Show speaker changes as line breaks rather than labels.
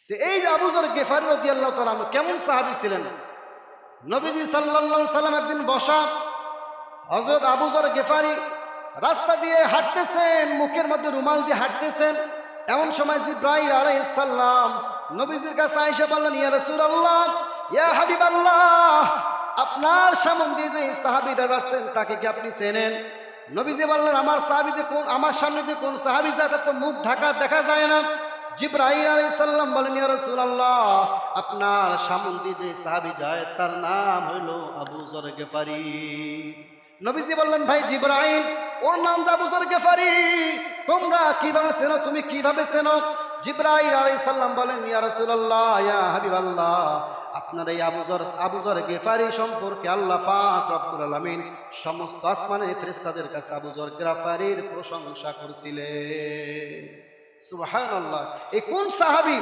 তো এই যে আবু যর গিফারী রাদিয়াল্লাহু তাআলা আনহু কেমন সাহাবী ছিলেন? নবীজি সাল্লাল্লাহু আলাইহি সাল্লাম একদিন বসা, হযরত আবু যর গিফারী রাস্তা দিয়ে হাঁটতেছেন, মুখের মধ্যে রুমাল দিয়ে হাঁটতেছেন। এমন সময় জিবরাইল আলাইহিস সালাম নবীজির কাছে আয়েশা বললেন, ইয়া রাসূলুল্লাহ, ইয়া হাবিবাল্লাহ, আপনার সামনে দিয়ে যে সাহাবীরা যাচ্ছেন তাকে কি আপনি চেনেন? নবীজি বললেন, আমার সামনে দিয়ে কোন সাহাবী যায় তার তো মুখ ঢাকা দেখা যায় না। জিবরাইল আলাইহিস সালাম বলেন, ইয়া রাসূলুল্লাহ, আপনার সামনে দিয়ে যে সাহাবী যায় তার নাম হইল আবু যর গিফারী। নবীজি বললেন, ভাই জিবরাইল, ওর নাম আবু যর গিফারী, তোমরা কিভাবে চেনো, তুমি কিভাবে চেনো? জিবরাইল আলাইহিস সালাম বলেন, ইয়া রাসূলুল্লাহ, ইয়া হাবিবাল্লাহ, আপনার এই আবু যর গিফারী সম্পর্কে আল্লাহ পাক রব্বুল আলামিন সমস্ত আসমানের ফেরেশতাদের কাছে আবু যর গিফারীর প্রশংসা করছিলেন। সুবহানাল্লাহ। এই কোন সাহাবী?